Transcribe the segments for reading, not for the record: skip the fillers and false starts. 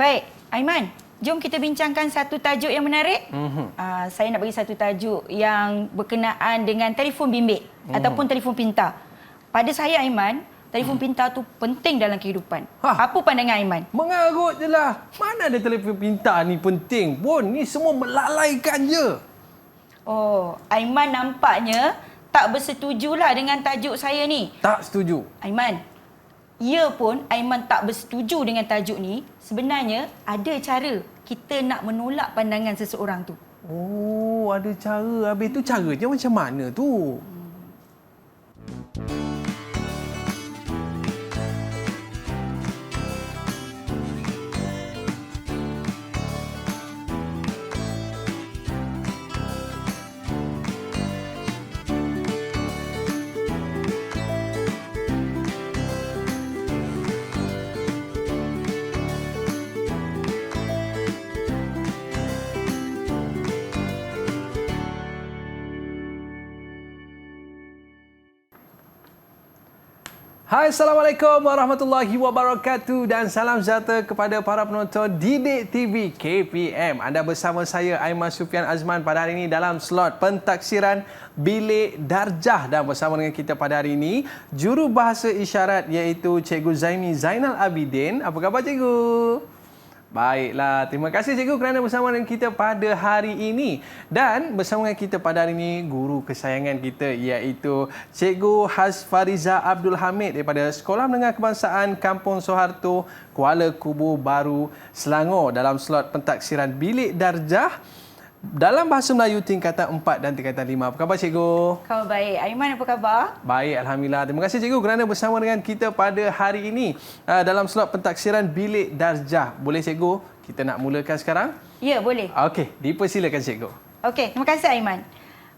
Baik, Aiman, jom kita bincangkan satu tajuk yang menarik. Saya nak bagi satu tajuk yang berkenaan dengan telefon bimbit ataupun telefon pintar. Pada saya, Aiman, telefon pintar tu penting dalam kehidupan. Apa pandangan Aiman? Mengarut je lah. Mana ada telefon pintar ni penting pun. Ni semua melalaikan je. Oh, Aiman nampaknya tak bersetujulah dengan tajuk saya ni. Tak setuju. Aiman, ya pun Aiman tak bersetuju dengan tajuk ni. Sebenarnya ada cara kita nak menolak pandangan seseorang tu. Oh, ada cara. Habis tu caranya macam mana tu? Hai, Assalamualaikum warahmatullahi wabarakatuh dan salam sejahtera kepada para penonton Didik TV KPM. Anda bersama saya Aiman Sufian Azman pada hari ini dalam slot pentaksiran Bilik Darjah, dan bersama dengan kita pada hari ini jurubahasa isyarat iaitu Cikgu Zaimi Zainal Abidin. Apa khabar cikgu? Baiklah, terima kasih cikgu kerana bersama dengan kita pada hari ini. Dan bersama dengan kita pada hari ini guru kesayangan kita iaitu Cikgu Hasfariza Abdul Hamid daripada Sekolah Menengah Kebangsaan Kampung Soeharto, Kuala Kubu Baru, Selangor dalam slot pentaksiran Bilik Darjah dalam bahasa Melayu tingkatan 4 dan tingkatan 5. Apa khabar cikgu? Khabar baik. Aiman, apa khabar? Baik, Alhamdulillah. Terima kasih cikgu kerana bersama dengan kita pada hari ini dalam slot pentaksiran Bilik Darjah. Boleh cikgu, kita nak mulakan sekarang? Ya, boleh. Okey, dipersilakan cikgu. Okey, terima kasih Aiman.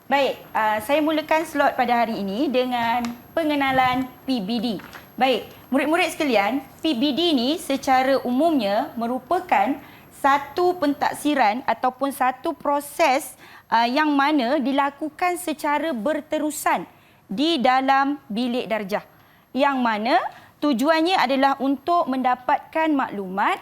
Baik, saya mulakan slot pada hari ini dengan pengenalan PBD. Baik, murid-murid sekalian, PBD ni secara umumnya merupakan satu pentaksiran ataupun satu proses yang mana dilakukan secara berterusan di dalam bilik darjah. Yang mana tujuannya adalah untuk mendapatkan maklumat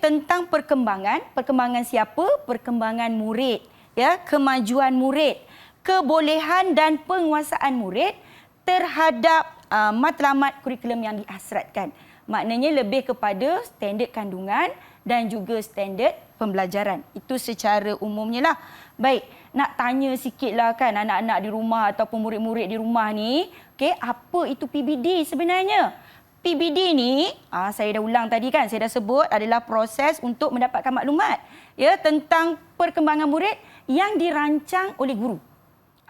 tentang perkembangan siapa? Perkembangan murid, ya, kemajuan murid, kebolehan dan penguasaan murid terhadap matlamat kurikulum yang dihasratkan. Maknanya lebih kepada standard kandungan dan juga standard pembelajaran. Itu secara umumnya lah. Baik, nak tanya sikitlah kan anak-anak di rumah ataupun murid-murid di rumah ni, apa itu PBD sebenarnya? PBD ni, saya dah ulang tadi kan, saya dah sebut adalah proses untuk mendapatkan maklumat ya tentang perkembangan murid yang dirancang oleh guru.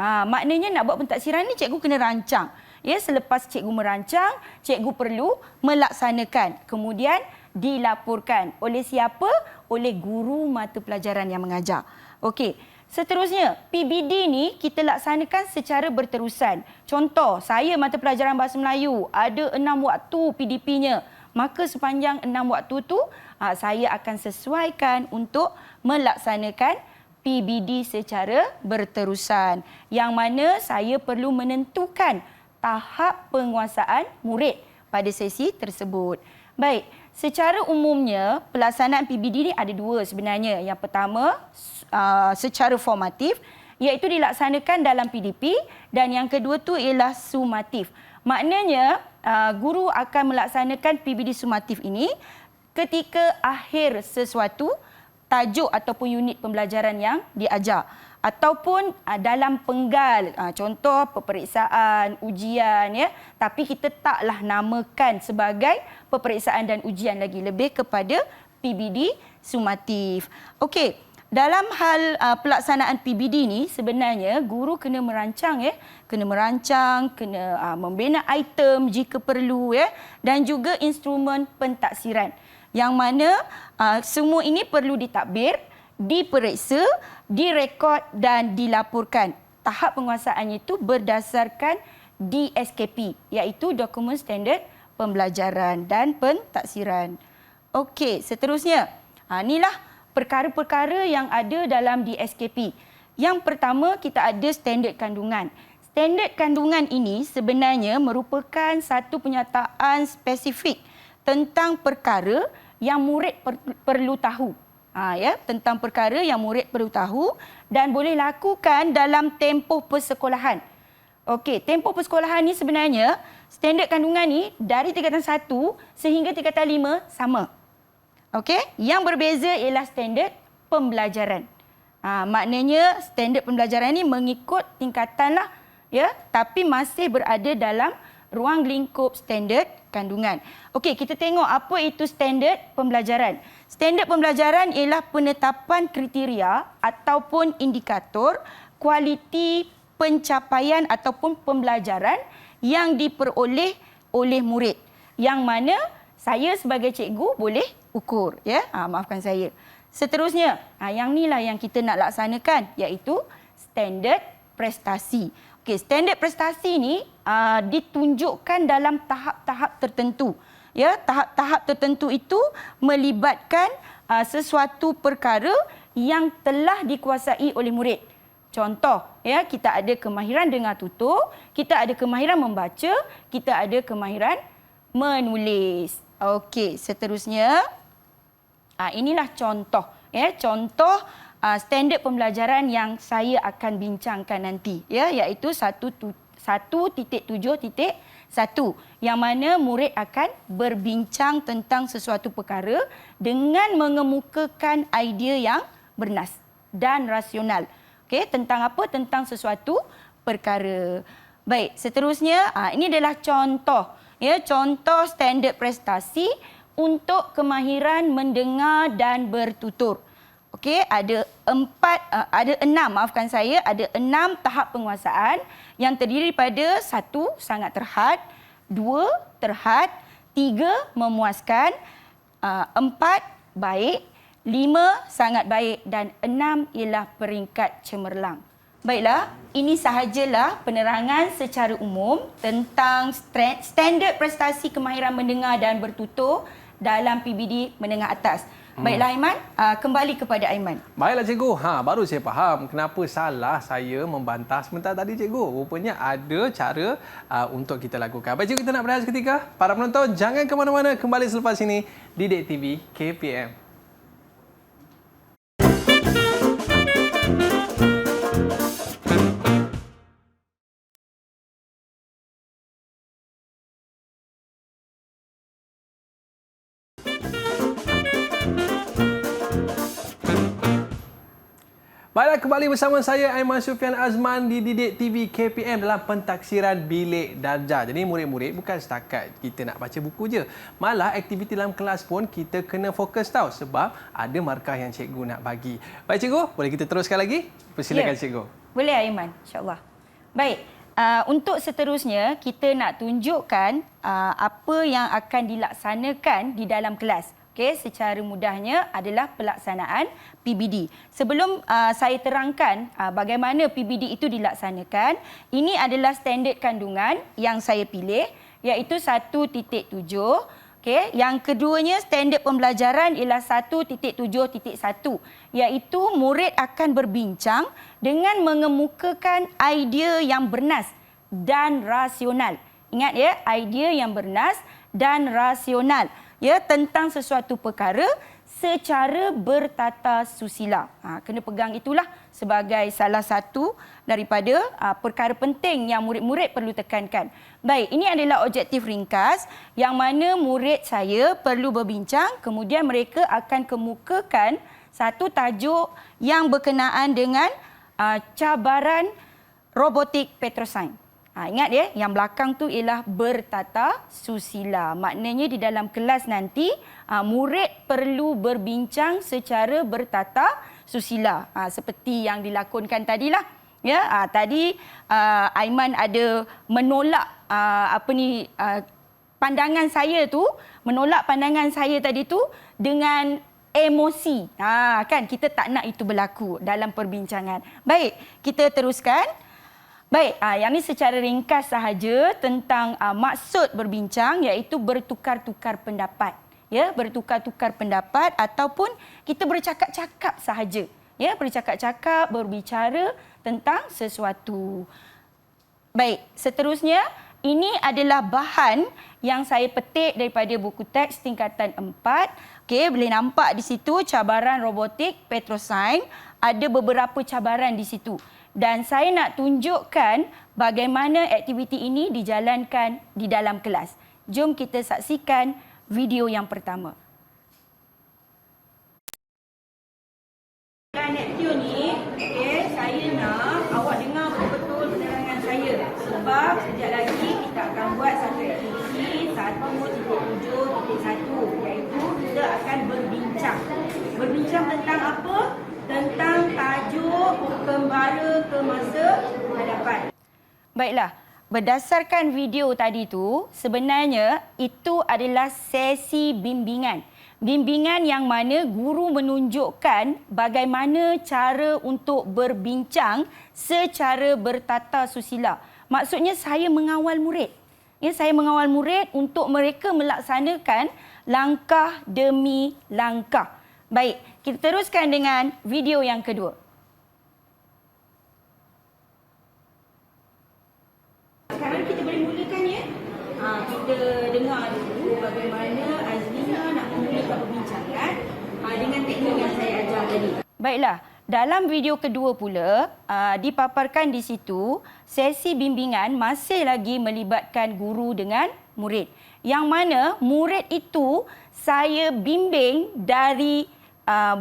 Maknanya nak buat pentaksiran ni cikgu kena rancang. Ya, selepas cikgu merancang, cikgu perlu melaksanakan. Kemudian dilaporkan oleh siapa? Oleh guru mata pelajaran yang mengajar. Okey, seterusnya PBD ni kita laksanakan secara berterusan. Contoh, saya mata pelajaran bahasa Melayu ada 6 waktu PDP-nya. Maka sepanjang 6 waktu tu saya akan sesuaikan untuk melaksanakan PBD secara berterusan. Yang mana saya perlu menentukan tahap penguasaan murid pada sesi tersebut. Baik, secara umumnya pelaksanaan PBD ni ada dua sebenarnya. Yang pertama secara formatif iaitu dilaksanakan dalam PDP, dan yang kedua tu ialah sumatif. Maknanya guru akan melaksanakan PBD sumatif ini ketika akhir sesuatu tajuk ataupun unit pembelajaran yang diajar. Ataupun dalam penggal, contoh peperiksaan, ujian, ya. Tapi kita taklah namakan sebagai peperiksaan dan ujian lagi, lebih kepada PBD sumatif. Okey, dalam hal pelaksanaan PBD ni sebenarnya guru kena merancang, ya. Kena merancang, kena membina item jika perlu, ya, dan juga instrumen pentaksiran. Yang mana semua ini perlu ditadbir, diperiksa, direkod dan dilaporkan. Tahap penguasaannya itu berdasarkan DSKP, iaitu Dokumen Standard Pembelajaran dan Pentaksiran. Okey, seterusnya. Inilah perkara-perkara yang ada dalam DSKP. Yang pertama, kita ada standard kandungan. Standard kandungan ini sebenarnya merupakan satu penyataan spesifik tentang perkara yang murid perlu tahu. Tentang perkara yang murid perlu tahu dan boleh lakukan dalam tempoh persekolahan. Okey, tempoh persekolahan ni sebenarnya standard kandungan ni dari tingkatan 1 sehingga tingkatan 5 sama. Okey, yang berbeza ialah standard pembelajaran. Maknanya standard pembelajaran ni mengikut tingkatan lah, tapi masih berada dalam ruang lingkup standard kandungan. Okey, kita tengok apa itu standard pembelajaran. Standard pembelajaran ialah penetapan kriteria ataupun indikator kualiti pencapaian ataupun pembelajaran yang diperoleh oleh murid. Yang mana saya sebagai cikgu boleh ukur. Maafkan saya. Seterusnya, yang inilah yang kita nak laksanakan, iaitu standard prestasi. Okey, standard prestasi ni ditunjukkan dalam tahap-tahap tertentu. Tahap-tahap tertentu itu melibatkan sesuatu perkara yang telah dikuasai oleh murid. Contoh, kita ada kemahiran dengar tutur, kita ada kemahiran membaca, kita ada kemahiran menulis. Okey, seterusnya, inilah contoh. Contoh standard pembelajaran yang saya akan bincangkan nanti, iaitu 1.7.1, yang mana murid akan berbincang tentang sesuatu perkara dengan mengemukakan idea yang bernas dan rasional. Okey, tentang apa? Tentang sesuatu perkara. Baik, seterusnya, ini adalah contoh. Contoh standard prestasi untuk kemahiran mendengar dan bertutur. Okey, ada 6 tahap penguasaan yang terdiri pada 1, sangat terhad, 2, terhad, 3, memuaskan, 4, baik, 5, sangat baik dan 6 ialah peringkat cemerlang. Baiklah, ini sahajalah penerangan secara umum tentang standard prestasi kemahiran mendengar dan bertutur dalam PBD menengah atas. Baiklah Aiman, kembali kepada Aiman. Baiklah cikgu, baru saya faham kenapa salah saya membantah sebentar tadi cikgu. Rupanya ada cara untuk kita lakukan. Baik cikgu, kita nak berehat seketika. Para penonton jangan ke mana-mana, kembali selepas ini di Didik TV KPM. Baiklah, kembali bersama saya Aiman Sufian Azman di Didik TV KPM dalam pentaksiran Bilik Darjah. Jadi murid-murid bukan setakat kita nak baca buku je. Malah aktiviti dalam kelas pun kita kena fokus tahu sebab ada markah yang cikgu nak bagi. Baik cikgu, boleh kita teruskan lagi? Persilakan cikgu. Boleh Aiman, insya-Allah. Baik, untuk seterusnya kita nak tunjukkan apa yang akan dilaksanakan di dalam kelas. Okey, secara mudahnya adalah pelaksanaan PBD. Sebelum saya terangkan bagaimana PBD itu dilaksanakan, ini adalah standard kandungan yang saya pilih, iaitu 1.7. Okey, yang keduanya standard pembelajaran ialah 1.7.1, iaitu murid akan berbincang dengan mengemukakan idea yang bernas dan rasional. Ingat idea yang bernas dan rasional. Tentang sesuatu perkara secara bertata susila. Kena pegang itulah sebagai salah satu daripada perkara penting yang murid-murid perlu tekankan. Baik, ini adalah objektif ringkas yang mana murid saya perlu berbincang, kemudian mereka akan kemukakan satu tajuk yang berkenaan dengan cabaran robotik petrosains. Ingat yang belakang tu ialah bertata susila. Maknanya di dalam kelas nanti murid perlu berbincang secara bertata susila. Seperti yang dilakonkan tadilah. Tadi Aiman ada menolak pandangan saya tu, menolak pandangan saya tadi tu dengan emosi. Kan kita tak nak itu berlaku dalam perbincangan. Baik, kita teruskan. Baik, yang ini secara ringkas sahaja tentang maksud berbincang, iaitu bertukar-tukar pendapat. Bertukar-tukar pendapat ataupun kita bercakap-cakap sahaja. Bercakap-cakap, berbicara tentang sesuatu. Baik, seterusnya ini adalah bahan yang saya petik daripada buku teks tingkatan 4 Okey, boleh nampak di situ cabaran robotik Petrosains. Ada beberapa cabaran di situ. Dan saya nak tunjukkan bagaimana aktiviti ini dijalankan di dalam kelas. Jom kita saksikan video yang pertama. Neptune ni, saya nak awak dengar betul-betul penerangan saya. Sebab sekejap lagi kita akan buat satu aktiviti 1.7.1, iaitu kita akan berbincang. Berbincang tentang apa? Tentang tajuk kembara ke masa hadapan. Baiklah, berdasarkan video tadi tu, sebenarnya itu adalah sesi bimbingan. Bimbingan yang mana guru menunjukkan bagaimana cara untuk berbincang secara bertata susila. Maksudnya saya mengawal murid. Ya, saya mengawal murid untuk mereka melaksanakan langkah demi langkah. Baik, kita teruskan dengan video yang kedua. Sekarang kita boleh mulakan ya. Kita dengar dulu bagaimana Azlina nak memulakan perbincangan dengan teknik yang saya ajar tadi. Baiklah, dalam video kedua pula dipaparkan di situ sesi bimbingan masih lagi melibatkan guru dengan murid. Yang mana murid itu saya bimbing dari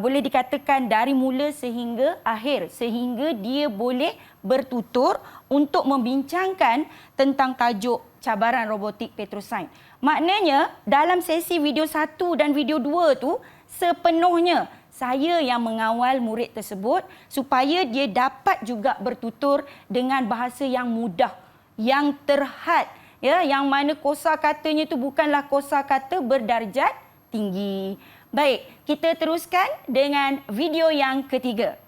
boleh dikatakan dari mula sehingga akhir, sehingga dia boleh bertutur untuk membincangkan tentang tajuk cabaran robotik Petrosains. Maknanya dalam sesi video 1 dan video 2 tu sepenuhnya saya yang mengawal murid tersebut supaya dia dapat juga bertutur dengan bahasa yang mudah, yang terhad, ya, yang mana kosakatanya tu bukanlah kosakata berdarjat tinggi. Baik, kita teruskan dengan video yang ketiga.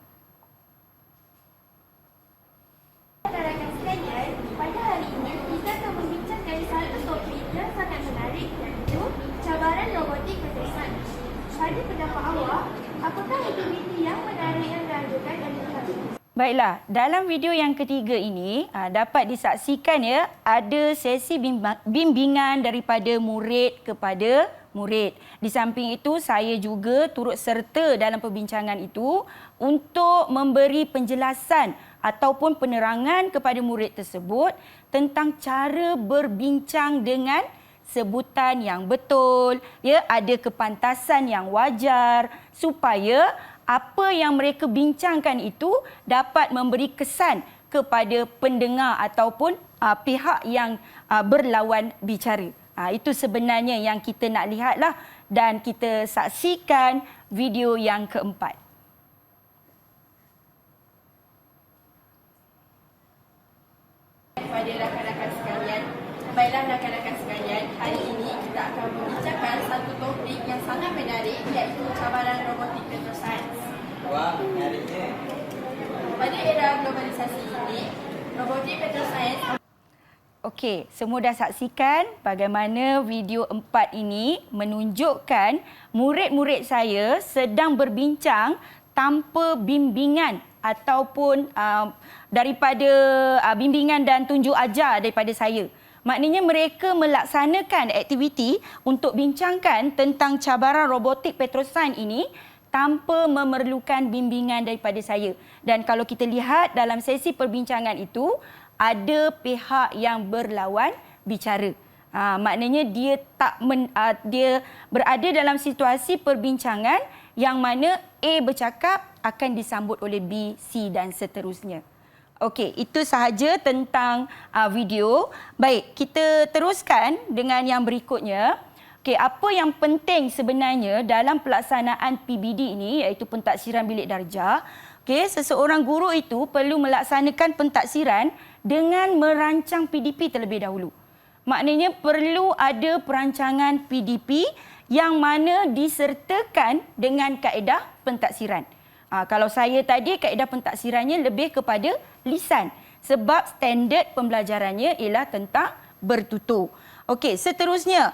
Rakan-rakan sekalian, pada hari ini kita akan membincangkan satu topik yang sangat menarik, iaitu cabaran robotik Petrosains. Pada pendapat awak, apakah aktiviti yang menarik yang diajukan oleh kami? Baiklah, dalam video yang ketiga ini dapat disaksikan ya, ada sesi bimbingan daripada murid kepada murid. Di samping itu, saya juga turut serta dalam perbincangan itu untuk memberi penjelasan ataupun penerangan kepada murid tersebut tentang cara berbincang dengan sebutan yang betul, ya, ada kepantasan yang wajar supaya apa yang mereka bincangkan itu dapat memberi kesan kepada pendengar ataupun pihak yang berlawan bicara. Itu sebenarnya yang kita nak lihatlah, dan kita saksikan video yang keempat. Kepada rakan-rakan sekalian, baiklah rakan-rakan sekalian, hari ini kita akan membincangkan satu topik yang sangat menarik, iaitu cabaran robotik Petrosains. Wah, menariknya. Pada era globalisasi ini, robotik Petrosains. Okey, semua dah saksikan bagaimana video 4 ini menunjukkan murid-murid saya sedang berbincang tanpa bimbingan ataupun daripada bimbingan dan tunjuk ajar daripada saya. Maknanya mereka melaksanakan aktiviti untuk bincangkan tentang cabaran robotik Petrosains ini tanpa memerlukan bimbingan daripada saya. Dan kalau kita lihat dalam sesi perbincangan itu, ada pihak yang berlawan bicara. Maknanya dia dia berada dalam situasi perbincangan yang mana A bercakap akan disambut oleh B, C dan seterusnya. Okey, itu sahaja tentang video. Baik, kita teruskan dengan yang berikutnya. Okey, apa yang penting sebenarnya dalam pelaksanaan PBD ini, iaitu pentaksiran bilik darjah. Okey, seseorang guru itu perlu melaksanakan pentaksiran dengan merancang PDP terlebih dahulu. Maknanya perlu ada perancangan PDP yang mana disertakan dengan kaedah pentaksiran. Kalau saya tadi, kaedah pentaksirannya lebih kepada lisan sebab standard pembelajarannya ialah tentang bertutur. Okey, seterusnya,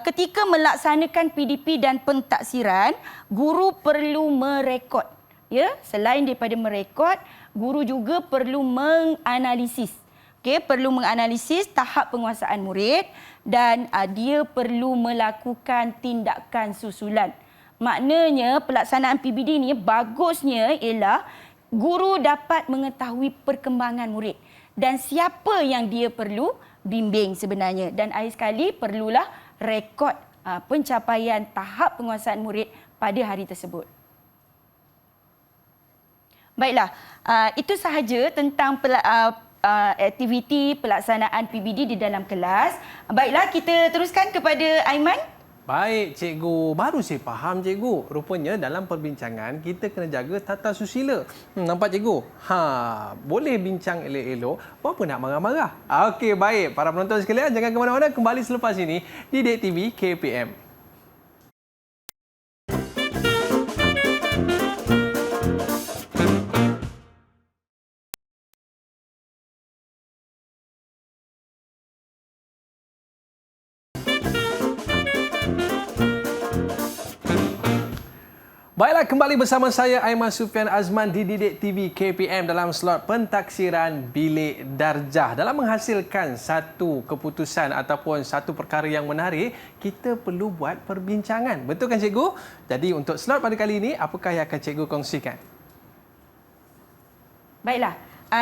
ketika melaksanakan PDP dan pentaksiran, guru perlu merekod. Ya, selain daripada merekod, guru juga perlu menganalisis. Okey, perlu menganalisis tahap penguasaan murid dan dia perlu melakukan tindakan susulan. Maknanya pelaksanaan PBD ni bagusnya ialah guru dapat mengetahui perkembangan murid dan siapa yang dia perlu bimbing sebenarnya. Dan akhir sekali perlulah rekod pencapaian tahap penguasaan murid pada hari tersebut. Baiklah, itu sahaja tentang aktiviti pelaksanaan PBD di dalam kelas. Baiklah, kita teruskan kepada Aiman. Baik, cikgu. Baru saya faham, cikgu. Rupanya dalam perbincangan kita kena jaga tata susila. Nampak, cikgu? Boleh bincang elok-elok, apa nak marah-marah. Okey, baik. Para penonton sekalian, jangan ke mana-mana. Kembali selepas ini di Didik TV KPM. Baiklah, kembali bersama saya Aiman Sufian Azman di Didik TV KPM dalam slot pentaksiran bilik darjah. Dalam menghasilkan satu keputusan ataupun satu perkara yang menarik, kita perlu buat perbincangan. Betul kan, cikgu? Jadi untuk slot pada kali ini, apakah yang akan cikgu kongsikan? Baiklah.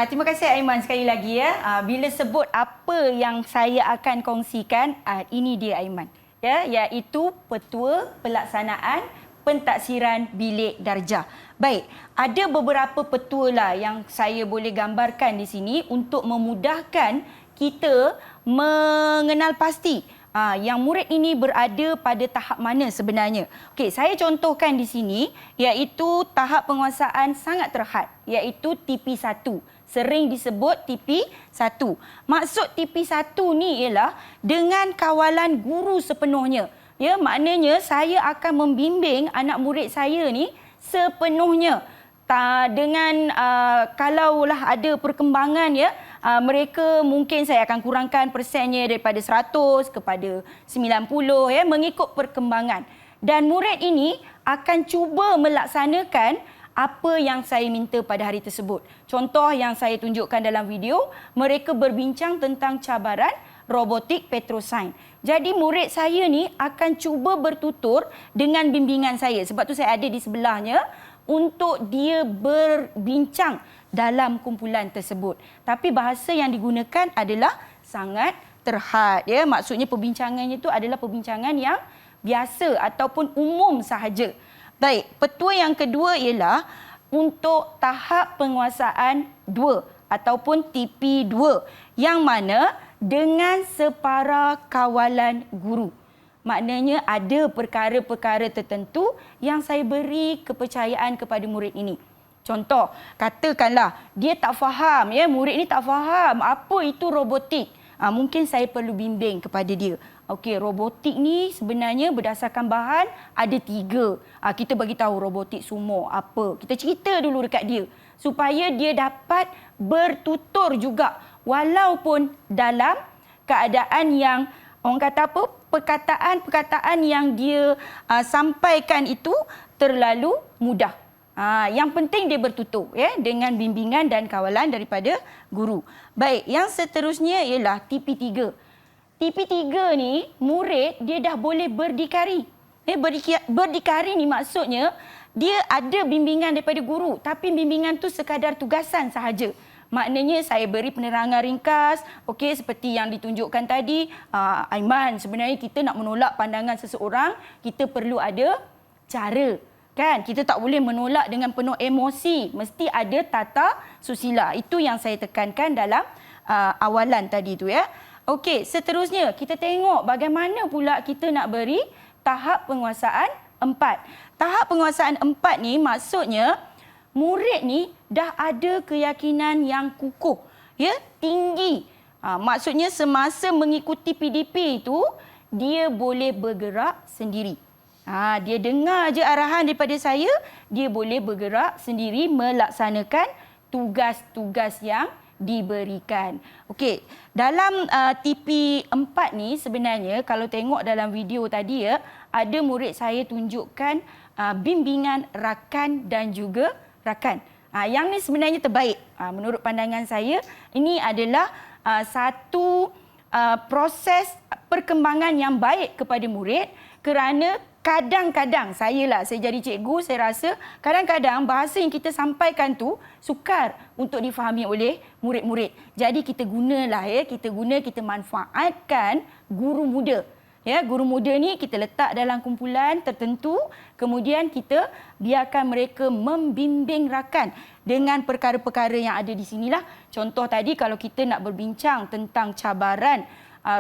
Terima kasih Aiman sekali lagi ya. Bila sebut apa yang saya akan kongsikan, ini dia Aiman. Ya, iaitu petua pelaksanaan pentaksiran bilik darjah. Baik, ada beberapa petua lah yang saya boleh gambarkan di sini untuk memudahkan kita mengenal pasti yang murid ini berada pada tahap mana sebenarnya. Okey, saya contohkan di sini iaitu tahap penguasaan sangat terhad, iaitu TP1. Sering disebut TP1. Maksud TP1 ni ialah dengan kawalan guru sepenuhnya. Ya, maknanya saya akan membimbing anak murid saya ni sepenuhnya. Dengan kalaulah ada perkembangan ya, mereka mungkin saya akan kurangkan persennya daripada 100 kepada 90 ya, mengikut perkembangan. Dan murid ini akan cuba melaksanakan apa yang saya minta pada hari tersebut. Contoh yang saya tunjukkan dalam video, mereka berbincang tentang cabaran robotik petrosains. Jadi murid saya ni akan cuba bertutur dengan bimbingan saya. Sebab tu saya ada di sebelahnya untuk dia berbincang dalam kumpulan tersebut. Tapi bahasa yang digunakan adalah sangat terhad. Ya. Maksudnya perbincangannya itu adalah perbincangan yang biasa ataupun umum sahaja. Baik, petua yang kedua ialah untuk tahap penguasaan 2 ataupun TP2 yang mana dengan separa kawalan guru. Maknanya ada perkara-perkara tertentu yang saya beri kepercayaan kepada murid ini. Contoh, katakanlah dia tak faham, ya, murid ini tak faham apa itu robotik. Mungkin saya perlu bimbing kepada dia. Okey, robotik ni sebenarnya berdasarkan bahan ada 3. Kita bagi tahu robotik sumo apa. Kita cerita dulu dekat dia supaya dia dapat bertutur juga walaupun dalam keadaan yang orang kata apa, perkataan-perkataan yang dia sampaikan itu terlalu mudah. Yang penting dia bertutur ya, dengan bimbingan dan kawalan daripada guru. Baik, yang seterusnya ialah TP3. TP3 ni murid dia dah boleh berdikari. Berdikari ni maksudnya dia ada bimbingan daripada guru tapi bimbingan tu sekadar tugasan sahaja. Maknanya saya beri penerangan ringkas, okey, seperti yang ditunjukkan tadi, Aiman, sebenarnya kita nak menolak pandangan seseorang, kita perlu ada cara. Kan? Kita tak boleh menolak dengan penuh emosi, mesti ada tata susila. Itu yang saya tekankan dalam awalan tadi tu ya. Okey, seterusnya kita tengok bagaimana pula kita nak beri tahap penguasaan 4. Tahap penguasaan 4 ni maksudnya murid ni dah ada keyakinan yang kukuh, ya, tinggi. Maksudnya semasa mengikuti PDP itu dia boleh bergerak sendiri. Dia dengar je arahan daripada saya, dia boleh bergerak sendiri melaksanakan tugas-tugas yang diberikan. Okey, dalam TP4 ni sebenarnya kalau tengok dalam video tadi ya, ada murid saya tunjukkan bimbingan rakan dan juga rakan. Yang ni sebenarnya terbaik. Menurut pandangan saya, ini adalah satu proses perkembangan yang baik kepada murid kerana kadang-kadang saya jadi cikgu, saya rasa kadang-kadang bahasa yang kita sampaikan tu sukar untuk difahami oleh murid-murid. Jadi kita kita manfaatkan guru muda. Ya, guru muda ni kita letak dalam kumpulan tertentu, kemudian kita biarkan mereka membimbing rakan dengan perkara-perkara yang ada di sinilah. Contoh tadi kalau kita nak berbincang tentang cabaran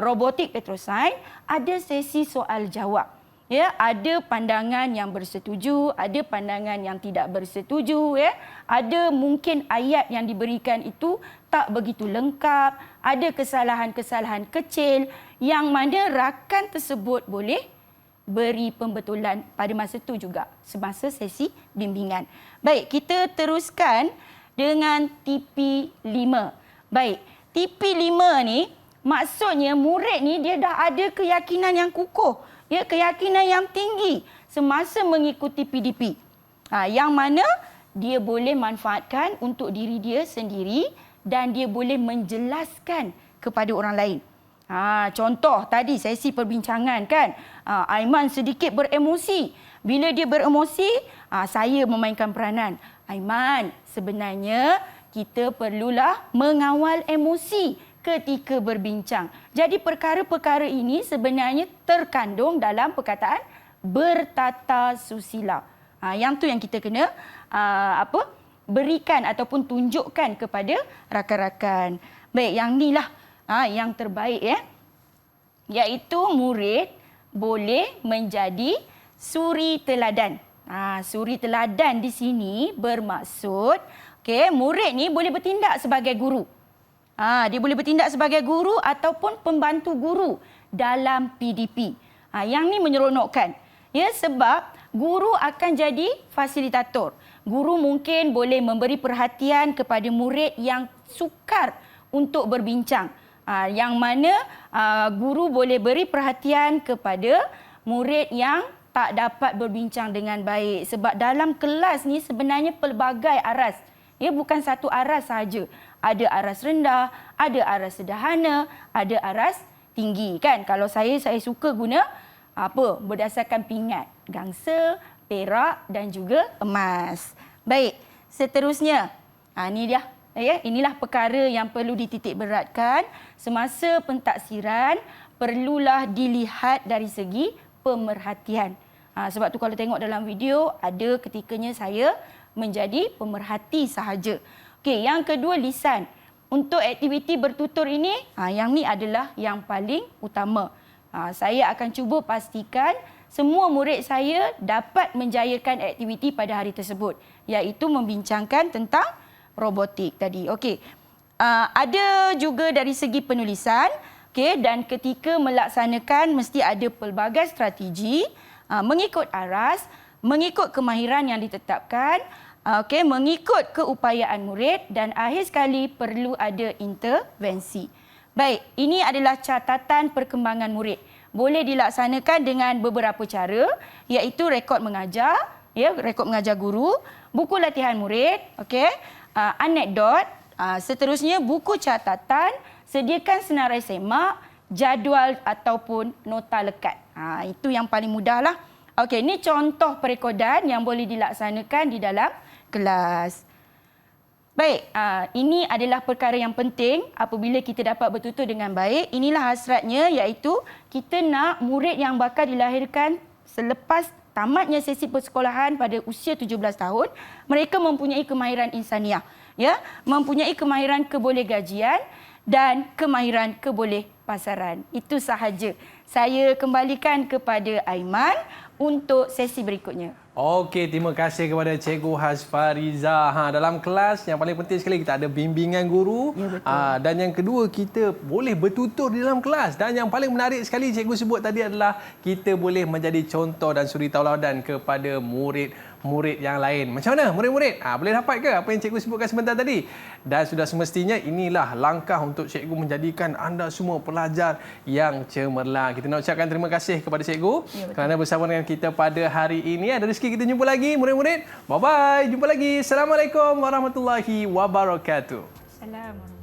robotik petrosains, ada sesi soal jawab. Ya, ada pandangan yang bersetuju, ada pandangan yang tidak bersetuju, ya. Ada mungkin ayat yang diberikan itu tak begitu lengkap, ada kesalahan-kesalahan kecil yang mana rakan tersebut boleh beri pembetulan pada masa itu juga semasa sesi bimbingan. Baik, kita teruskan dengan TP5. Baik, TP5 ni maksudnya murid ni dia dah ada keyakinan yang kukuh, ya, keyakinan yang tinggi semasa mengikuti PDP. Yang mana dia boleh manfaatkan untuk diri dia sendiri dan dia boleh menjelaskan kepada orang lain. Contoh tadi sesi perbincangan kan, Aiman sedikit beremosi. Bila dia beremosi, saya memainkan peranan. Aiman, sebenarnya kita perlulah mengawal emosi ketika berbincang. Jadi perkara-perkara ini sebenarnya terkandung dalam perkataan bertata susila. Yang tu yang kita kena berikan ataupun tunjukkan kepada rakan-rakan. Baik, yang inilah yang terbaik, ya. Iaitu murid boleh menjadi suri teladan. Suri teladan di sini bermaksud murid ni boleh bertindak sebagai guru. Dia boleh bertindak sebagai guru ataupun pembantu guru dalam PDP. Yang ni menyeronokkan. Ya, sebab guru akan jadi fasilitator. Guru mungkin boleh memberi perhatian kepada murid yang sukar untuk berbincang. Yang mana guru boleh beri perhatian kepada murid yang tak dapat berbincang dengan baik. Sebab dalam kelas ni sebenarnya pelbagai aras. Ya, bukan satu aras sahaja. Ada aras rendah, ada aras sederhana, ada aras tinggi, kan? Kalau saya suka guna berdasarkan pingat, gangsa, perak dan juga emas. Baik, seterusnya. Ini dia. Ya, inilah perkara yang perlu dititik beratkan semasa pentaksiran, perlulah dilihat dari segi pemerhatian. Sebab tu kalau tengok dalam video, ada ketikanya saya menjadi pemerhati sahaja. Okey, yang kedua lisan. Untuk aktiviti bertutur ini, yang ni adalah yang paling utama. Saya akan cuba pastikan semua murid saya dapat menjayakan aktiviti pada hari tersebut, iaitu membincangkan tentang robotik tadi. Okey. Ada juga dari segi penulisan, dan ketika melaksanakan mesti ada pelbagai strategi mengikut aras, mengikut kemahiran yang ditetapkan, mengikut keupayaan murid dan akhir sekali perlu ada intervensi. Baik, ini adalah catatan perkembangan murid. Boleh dilaksanakan dengan beberapa cara, iaitu rekod mengajar, rekod mengajar guru, buku latihan murid, anekdot, seterusnya buku catatan, sediakan senarai semak, jadual ataupun nota lekat. Itu yang paling mudahlah. Okey, ini contoh perekodan yang boleh dilaksanakan di dalam kelas. Baik, ini adalah perkara yang penting apabila kita dapat bertutur dengan baik. Inilah hasratnya, iaitu kita nak murid yang bakal dilahirkan selepas tamatnya sesi persekolahan pada usia 17 tahun, mereka mempunyai kemahiran insaniah, mempunyai kemahiran kebolehgajian dan kemahiran kebolehpasaran. Itu sahaja. Saya kembalikan kepada Aiman untuk sesi berikutnya. Okey, terima kasih kepada Cikgu Hasfariza. Dalam kelas yang paling penting sekali kita ada bimbingan guru. Ya, dan yang kedua, kita boleh bertutur di dalam kelas. Dan yang paling menarik sekali cikgu sebut tadi adalah kita boleh menjadi contoh dan suri tauladan kepada murid-murid yang lain. Macam mana murid-murid? Boleh dapat ke apa yang cikgu sebutkan sebentar tadi? Dan sudah semestinya inilah langkah untuk cikgu menjadikan anda semua pelajar yang cemerlang. Kita nak ucapkan terima kasih kepada cikgu kerana bersama dengan kita pada hari ini. Ada rezeki kita jumpa lagi murid-murid. Bye-bye. Jumpa lagi. Assalamualaikum warahmatullahi wabarakatuh. Assalamualaikum.